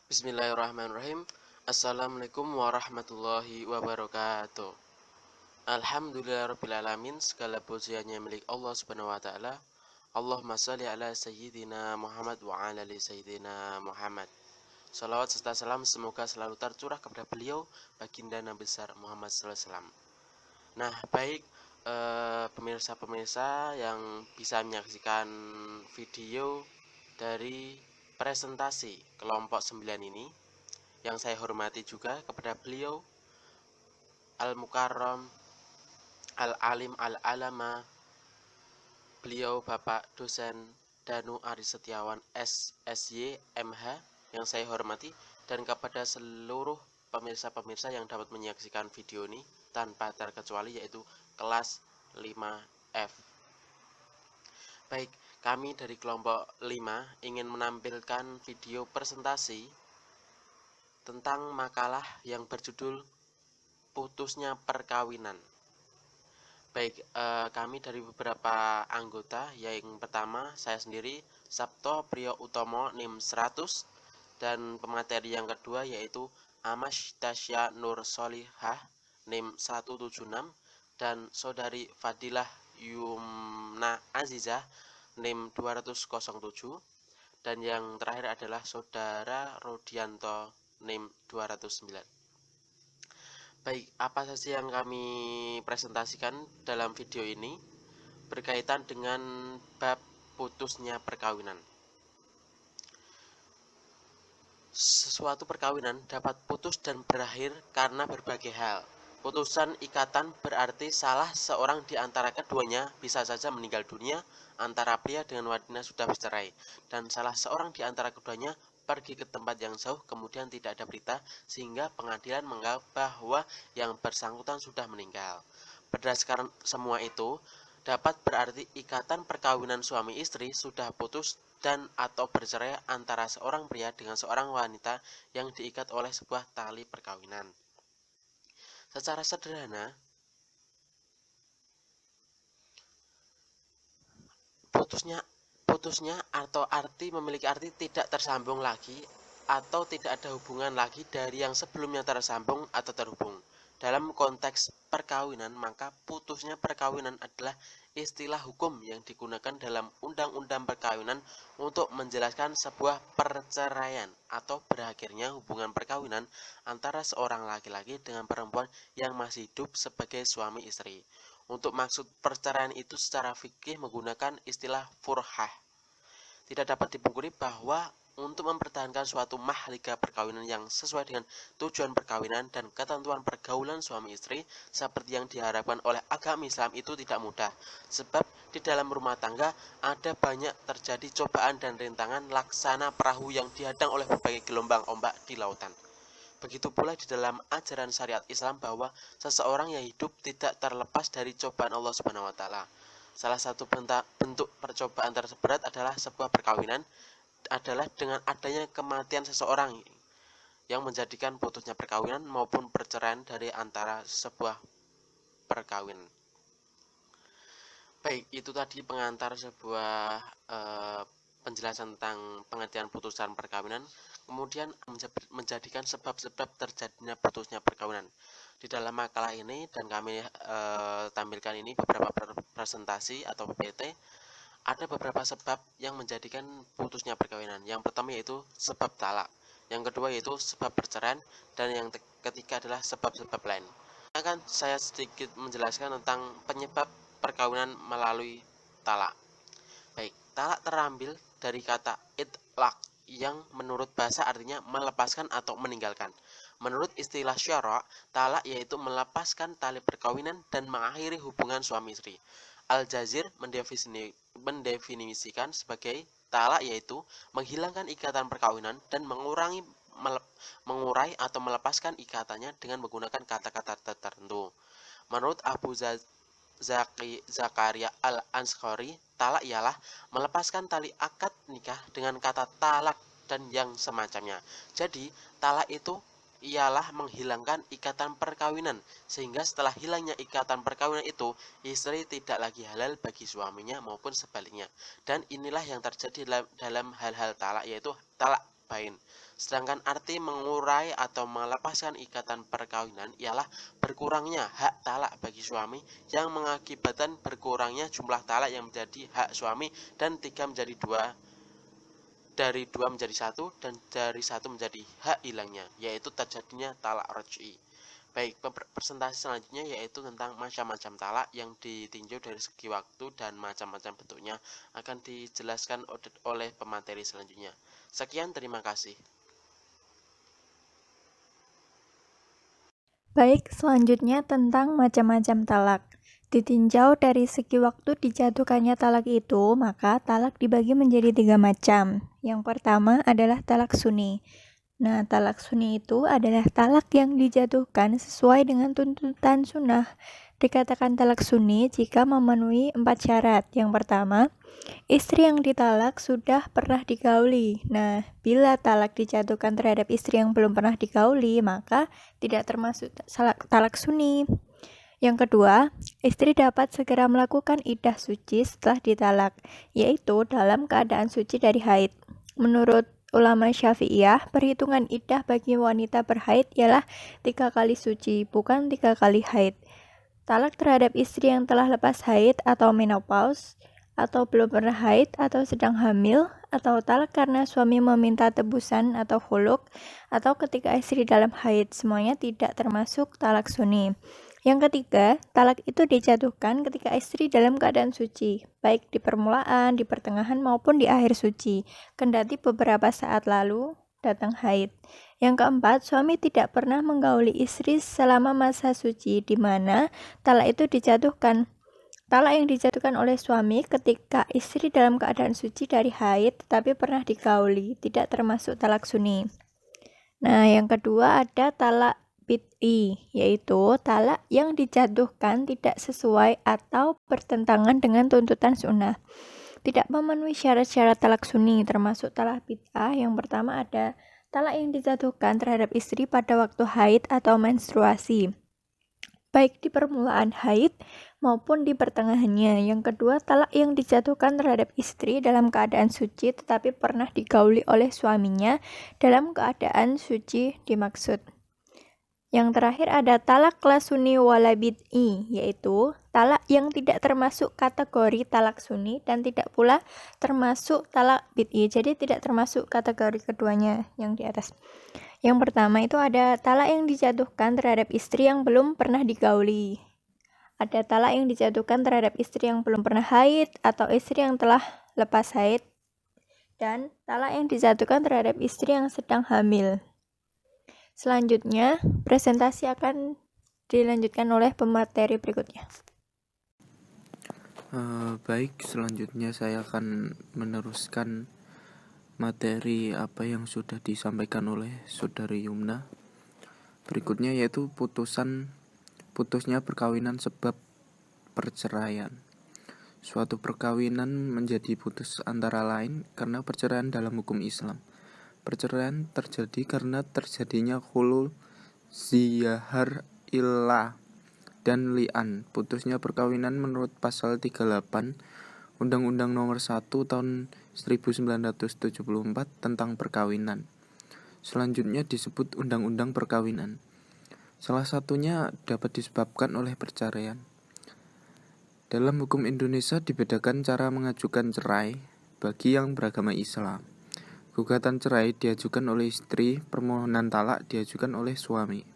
Bismillahirrahmanirrahim. Assalamualaikum warahmatullahi wabarakatuh. Alhamdulillahirrabbilalamin. Segala puji hanya milik Allah subhanahu wa ta'ala. Allahumma salli ala sayyidina Muhammad wa ala ali sayyidina Muhammad. Salawat serta salam semoga selalu tercurah kepada beliau, baginda Nabi besar Muhammad sallallahu alaihi wasallam. Nah, baik pemirsa-pemirsa yang bisa menyaksikan video dari presentasi kelompok 9 ini, yang saya hormati juga kepada beliau Al-Mukarram Al-Alim Al-Alama, beliau Bapak Dosen Danu Ari Setiawan SSY MH yang saya hormati, dan kepada seluruh pemirsa-pemirsa yang dapat menyaksikan video ini tanpa terkecuali, yaitu kelas 5F. Baik, kami dari kelompok 5 ingin menampilkan video presentasi tentang makalah yang berjudul putusnya perkawinan. Baik, kami dari beberapa anggota. Yang pertama, saya sendiri, Sabto Priyo Utomo, NIM 100, dan pemateri yang kedua yaitu Amash Tasya Nur Solihah, NIM 176, dan Saudari Fadilah Yumna Azizah, NIM 207, dan yang terakhir adalah Saudara Rodianto, NIM 209. Baik, apa saja yang kami presentasikan dalam video ini berkaitan dengan bab putusnya perkawinan. Sesuatu perkawinan dapat putus dan berakhir karena berbagai hal. Putusan ikatan berarti salah seorang di antara keduanya bisa saja meninggal dunia, antara pria dengan wanita sudah bercerai, dan salah seorang di antara keduanya pergi ke tempat yang jauh kemudian tidak ada berita sehingga pengadilan menganggap bahwa yang bersangkutan sudah meninggal. Berdasarkan semua itu, dapat berarti ikatan perkawinan suami istri sudah putus dan atau bercerai antara seorang pria dengan seorang wanita yang diikat oleh sebuah tali perkawinan. Secara sederhana, putusnya atau arti memiliki arti tidak tersambung lagi atau tidak ada hubungan lagi dari yang sebelumnya tersambung atau terhubung. Dalam konteks perkawinan, maka putusnya perkawinan adalah istilah hukum yang digunakan dalam undang-undang perkawinan untuk menjelaskan sebuah perceraian atau berakhirnya hubungan perkawinan antara seorang laki-laki dengan perempuan yang masih hidup sebagai suami istri. Untuk maksud perceraian itu secara fikih menggunakan istilah furhah. Tidak dapat dipungkiri bahwa untuk mempertahankan suatu mahlika perkawinan yang sesuai dengan tujuan perkawinan dan ketentuan pergaulan suami istri seperti yang diharapkan oleh agama Islam itu tidak mudah. Sebab di dalam rumah tangga ada banyak terjadi cobaan dan rintangan laksana perahu yang dihadang oleh berbagai gelombang ombak di lautan. Begitu pula di dalam ajaran syariat Islam bahwa seseorang yang hidup tidak terlepas dari cobaan Allah Subhanahu wa taala. Salah satu bentuk percobaan terberat adalah sebuah perkawinan adalah dengan adanya kematian seseorang yang menjadikan putusnya perkawinan maupun perceraian dari antara sebuah perkawinan. Baik, itu tadi pengantar sebuah penjelasan tentang pengertian putusan perkawinan. Kemudian menjadikan sebab-sebab terjadinya putusnya perkawinan. Di dalam makalah ini dan kami tampilkan ini beberapa presentasi atau PPT, ada beberapa sebab yang menjadikan putusnya perkawinan. Yang pertama yaitu sebab talak, yang kedua yaitu sebab perceraian, dan yang ketiga adalah sebab-sebab lain. Akan saya sedikit menjelaskan tentang penyebab perkawinan melalui talak. Baik, talak terambil dari kata itlaq yang menurut bahasa artinya melepaskan atau meninggalkan. Menurut istilah syara', talak yaitu melepaskan tali perkawinan dan mengakhiri hubungan suami istri. Al-Jazir mendefinisikan sebagai talak yaitu menghilangkan ikatan perkawinan dan mengurai atau melepaskan ikatannya dengan menggunakan kata-kata tertentu. Menurut Abu Zakaria Al-Ansari, talak ialah melepaskan tali akad nikah dengan kata talak dan yang semacamnya. Jadi, talak itu ialah menghilangkan ikatan perkawinan, sehingga setelah hilangnya ikatan perkawinan itu, istri tidak lagi halal bagi suaminya maupun sebaliknya. Dan inilah yang terjadi dalam hal-hal talak, yaitu talak bain. Sedangkan arti mengurai atau melepaskan ikatan perkawinan ialah berkurangnya hak talak bagi suami yang mengakibatkan berkurangnya jumlah talak yang menjadi hak suami dan 3 menjadi 2, dari 2 menjadi 1, dan dari 1 menjadi hak hilangnya, yaitu terjadinya talak raj'i. Baik, presentasi selanjutnya yaitu tentang macam-macam talak yang ditinjau dari segi waktu dan macam-macam bentuknya akan dijelaskan oleh pemateri selanjutnya. Sekian, terima kasih. Baik, selanjutnya tentang macam-macam talak. Ditinjau dari segi waktu dijatuhkannya talak itu, maka talak dibagi menjadi 3 macam. Yang pertama adalah talak sunni. Nah, talak sunni itu adalah talak yang dijatuhkan sesuai dengan tuntutan sunnah. Dikatakan talak sunni jika memenuhi 4 syarat. Yang pertama, istri yang ditalak sudah pernah digauli. Nah, bila talak dijatuhkan terhadap istri yang belum pernah digauli, maka tidak termasuk talak sunni. Yang kedua, istri dapat segera melakukan iddah suci setelah ditalak, yaitu dalam keadaan suci dari haid. Menurut ulama Syafi'iyah, perhitungan iddah bagi wanita berhaid ialah 3 kali suci, bukan 3 kali haid. Talak terhadap istri yang telah lepas haid atau menopause, atau belum pernah haid atau sedang hamil, atau talak karena suami meminta tebusan atau khuluk, atau ketika istri dalam haid, semuanya tidak termasuk talak sunni. Yang ketiga, talak itu dijatuhkan ketika istri dalam keadaan suci, baik di permulaan, di pertengahan, maupun di akhir suci, kendati beberapa saat lalu datang haid. Yang keempat, suami tidak pernah menggauli istri selama masa suci, di mana talak itu dijatuhkan. Talak yang dijatuhkan oleh suami ketika istri dalam keadaan suci dari haid tetapi pernah digauli, tidak termasuk talak sunni. Nah, yang kedua ada talak bid'i, yaitu talak yang dijatuhkan tidak sesuai atau bertentangan dengan tuntutan sunnah. Tidak memenuhi syarat-syarat talak sunni, termasuk talak bid'ah. Yang pertama ada talak yang dijatuhkan terhadap istri pada waktu haid atau menstruasi, baik di permulaan haid maupun di pertengahannya. Yang kedua, talak yang dijatuhkan terhadap istri dalam keadaan suci tetapi pernah digauli oleh suaminya dalam keadaan suci dimaksud. Yang terakhir ada talak la sunni wala bid'i, yaitu talak yang tidak termasuk kategori talak sunni dan tidak pula termasuk talak bid'i. Jadi tidak termasuk kategori keduanya yang di atas. Yang pertama itu ada talak yang dijatuhkan terhadap istri yang belum pernah digauli. Ada talak yang dijatuhkan terhadap istri yang belum pernah haid atau istri yang telah lepas haid. Dan talak yang dijatuhkan terhadap istri yang sedang hamil. Selanjutnya, presentasi akan dilanjutkan oleh pemateri berikutnya. Baik, selanjutnya saya akan meneruskan materi apa yang sudah disampaikan oleh Saudari Yumna. Berikutnya yaitu putusnya perkawinan sebab perceraian. Suatu perkawinan menjadi putus antara lain karena perceraian dalam hukum Islam. Perceraian terjadi karena terjadinya khulul, zihar, illah, dan li'an. Putusnya perkawinan menurut pasal 38 Undang-Undang Nomor 1 Tahun 1974 tentang perkawinan. Selanjutnya disebut Undang-Undang Perkawinan. Salah satunya dapat disebabkan oleh perceraian. Dalam hukum Indonesia dibedakan cara mengajukan cerai bagi yang beragama Islam. Gugatan cerai diajukan oleh istri, permohonan talak diajukan oleh suami.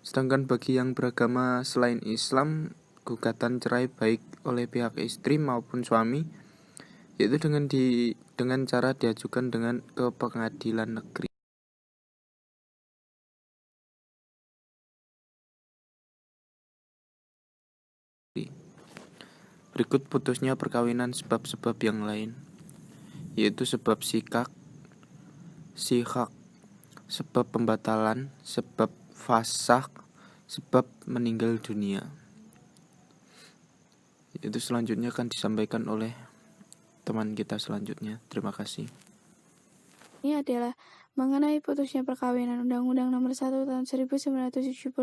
Sedangkan bagi yang beragama selain Islam, gugatan cerai baik oleh pihak istri maupun suami, yaitu dengan cara diajukan ke pengadilan negeri. Berikut putusnya perkawinan sebab-sebab yang lain, yaitu sebab sihak, sebab pembatalan, sebab fasakh, sebab meninggal dunia. Itu selanjutnya akan disampaikan oleh teman kita selanjutnya. Terima kasih. Ini adalah mengenai putusnya perkawinan. Undang-Undang Nomor 1 Tahun 1974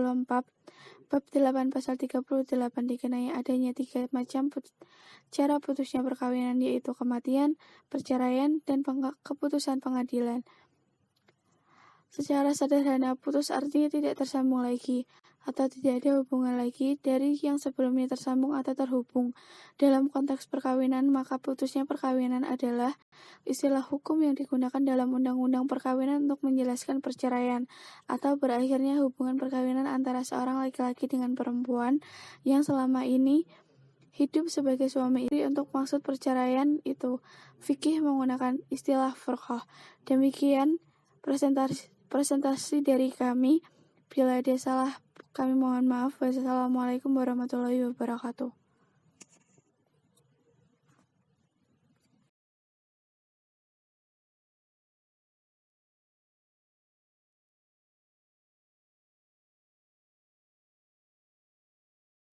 Bab 8 Pasal 38 dikenai adanya 3 macam cara putusnya perkawinan, yaitu kematian, perceraian, dan keputusan pengadilan. Secara sederhana, putus artinya tidak tersambung lagi atau tidak ada hubungan lagi dari yang sebelumnya tersambung atau terhubung. Dalam konteks perkawinan, maka putusnya perkawinan adalah istilah hukum yang digunakan dalam undang-undang perkawinan untuk menjelaskan perceraian atau berakhirnya hubungan perkawinan antara seorang laki-laki dengan perempuan yang selama ini hidup sebagai suami istri. Untuk maksud perceraian itu, fikih menggunakan istilah furqah. Demikian presentasi dari kami. Bila ada salah, kami mohon maaf. Wassalamualaikum warahmatullahi wabarakatuh.